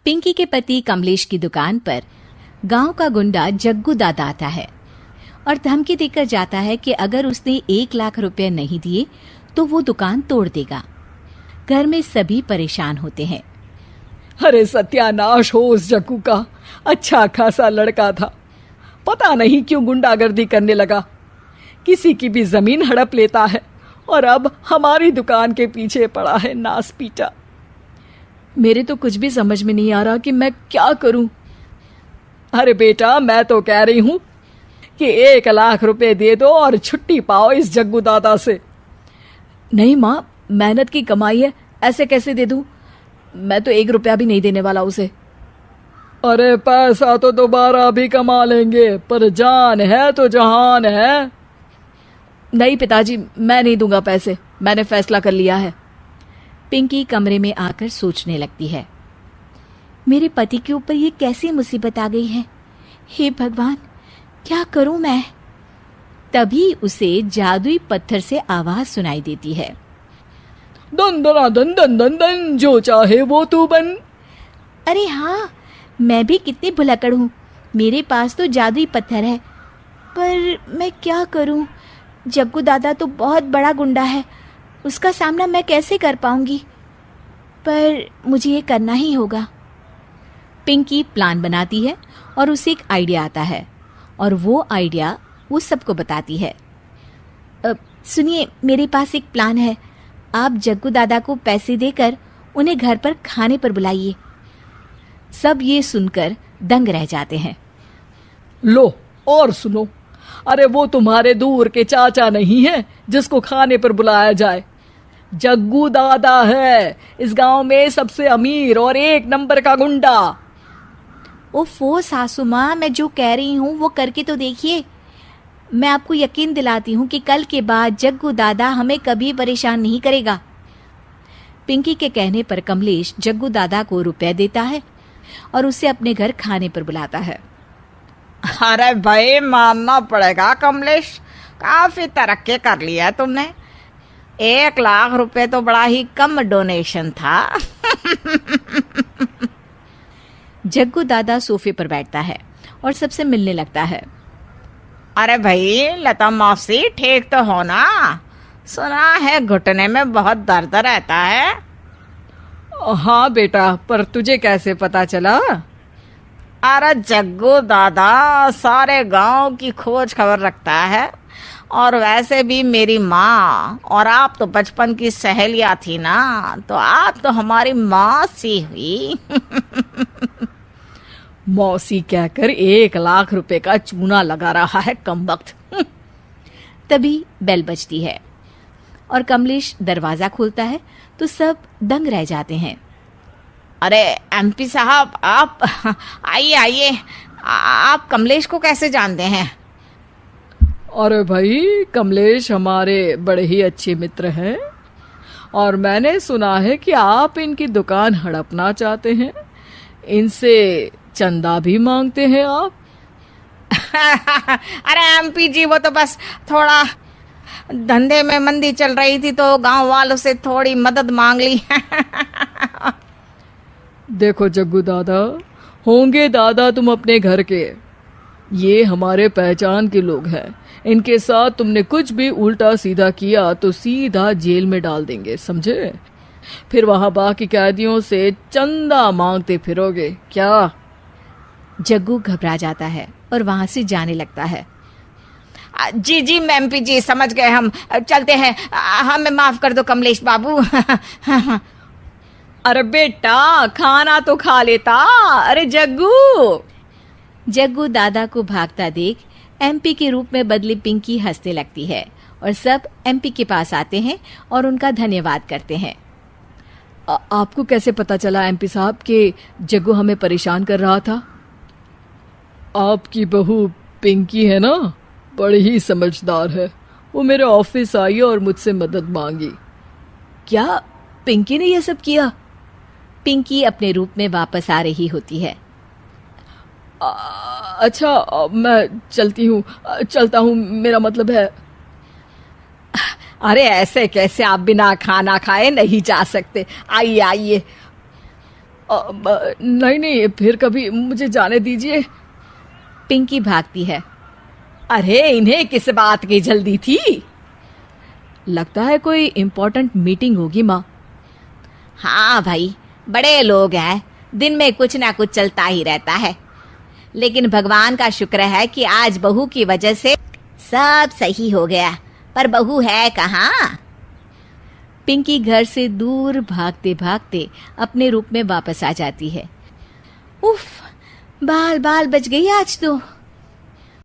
पिंकी के पति कमलेश की दुकान पर गांव का गुंडा जग्गू दादा आता है और धमकी देकर जाता है कि अगर उसने 1 लाख रुपए नहीं दिए तो वो दुकान तोड़ देगा। घर में सभी परेशान होते हैं। अरे सत्यानाश हो उस जग्गू का, अच्छा खासा लड़का था, पता नहीं क्यों गुंडागर्दी करने लगा, किसी की भी जमीन हड़प लेता है और अब हमारी दुकान के पीछे पड़ा है नास पीटा। मेरे तो कुछ भी समझ में नहीं आ रहा कि मैं क्या करूं। अरे बेटा, मैं तो कह रही हूं कि 1 लाख रुपए दे दो और छुट्टी पाओ इस जग्गू दादा से। नहीं माँ, मेहनत की कमाई है, ऐसे कैसे दे दूं? मैं तो 1 रुपया भी नहीं देने वाला उसे। अरे पैसा तो दोबारा भी कमा लेंगे, पर जान है तो जहान है। नहीं पिताजी, मैं नहीं दूंगा पैसे, मैंने फैसला कर लिया है। पिंकी कमरे में आकर सोचने लगती है, मेरे पति के ऊपर ये कैसी मुसीबत आ गई है। हे भगवान, क्या करूं मैं? तभी उसे जादुई पत्थर से आवाज सुनाई देती है, दन दना दन दन दन दन, जो चाहे वो तू बन। अरे हाँ, मैं भी कितनी भुलक्कड़ हूँ, मेरे पास तो जादुई पत्थर है, पर मैं क्या करूं? जग्गू दादा तो बहुत बड़ा गुंडा है, उसका सामना मैं कैसे कर पाऊंगी? पर मुझे ये करना ही होगा। पिंकी प्लान बनाती है और उसे एक आइडिया आता है और वो आइडिया वो सबको बताती है। सुनिए, मेरे पास एक प्लान है, आप जग्गू दादा को पैसे देकर उन्हें घर पर खाने पर बुलाइए। सब ये सुनकर दंग रह जाते हैं। लो और सुनो, अरे वो तुम्हारे दूर के चाचा नहीं है जिसको खाने पर बुलाया जाए, जग्गू दादा है, इस गांव में सबसे अमीर और 1 नंबर का गुंडा। ओफो सासू माँ, मैं जो कह रही हूँ वो करके तो देखिए। मैं आपको यकीन दिलाती हूँ कि कल के बाद जग्गू दादा हमें कभी परेशान नहीं करेगा। पिंकी के कहने पर कमलेश जग्गू दादा को रुपए देता है और उसे अपने घर खाने पर बुलाता है। अरे भाई, मानना पड़ेगा कमलेश, काफी तरक्की कर लिया है तुमने। 1 लाख रुपए तो बड़ा ही कम डोनेशन था। जग्गू दादा सोफे पर बैठता है और सबसे मिलने लगता है। अरे भाई लता मौसी, ठीक तो हो ना? सुना है घुटने में बहुत दर्द रहता है। हाँ बेटा, पर तुझे कैसे पता चला? अरे जग्गू दादा सारे गांव की खोज खबर रखता है, और वैसे भी मेरी माँ और आप तो बचपन की सहेलियां थी ना, तो आप तो हमारी माँ सी हुई। मौसी कहकर 1 लाख रुपए का चूना लगा रहा है कमबख्त। तभी बेल बजती है और कमलेश दरवाजा खोलता है तो सब दंग रह जाते हैं। अरे एमपी साहब, आप आइए आइए, आप कमलेश को कैसे जानते हैं? अरे भाई, कमलेश हमारे बड़े ही अच्छे मित्र हैं और मैंने सुना है कि आप इनकी दुकान हड़पना चाहते हैं, इनसे चंदा भी मांगते हैं आप। अरे एमपी जी, वो तो बस थोड़ा धंधे में मंदी चल रही थी तो गांव वालों से थोड़ी मदद मांग ली। देखो जग्गू दादा, होंगे दादा तुम अपने घर के, ये हमारे पहचान के लोग हैं, इनके साथ तुमने कुछ भी उल्टा सीधा किया तो सीधा जेल में डाल देंगे, समझे? फिर वहां बाकी कैदियों से चंदा मांगते फिरोगे क्या? जग्गू घबरा जाता है और वहां से जाने लगता है। जी जी एमपी जी, समझ गए, हम चलते हैं, हमें माफ कर दो कमलेश बाबू। अरे बेटा, खाना तो खा लेता। अरे जग्गू। जग्गू दादा को भागता देख एमपी के रूप में बदली पिंकी हंसने लगती है और सब एमपी के पास आते हैं और उनका धन्यवाद करते हैं। आपको कैसे पता चला एमपी साहब कि जग्गू हमें परेशान कर रहा था? आपकी बहू पिंकी है ना, बड़ी ही समझदार है, वो मेरे ऑफिस आई और मुझसे मदद मांगी। क्या पिंकी ने यह सब किया? पिंकी अपने रूप में वापस आ रही होती है। अच्छा, मैं चलता हूँ, मेरा मतलब है। अरे ऐसे कैसे, आप बिना खाना खाए नहीं जा सकते, आइए आइए। नहीं नहीं, फिर कभी मुझे जाने दीजिए। पिंकी भागती है। अरे इन्हें किस बात की जल्दी थी? लगता है कोई इम्पोर्टेंट मीटिंग होगी माँ। हाँ भाई, बड़े लोग हैं, दिन में कुछ ना कुछ चलता ही रहता है। लेकिन भगवान का शुक्र है कि आज बहू की वजह से सब सही हो गया। पर बहू है कहाँ? पिंकी घर से दूर भागते भागते अपने रूप में वापस आ जाती है। उफ, बाल बाल बच गई आज तो।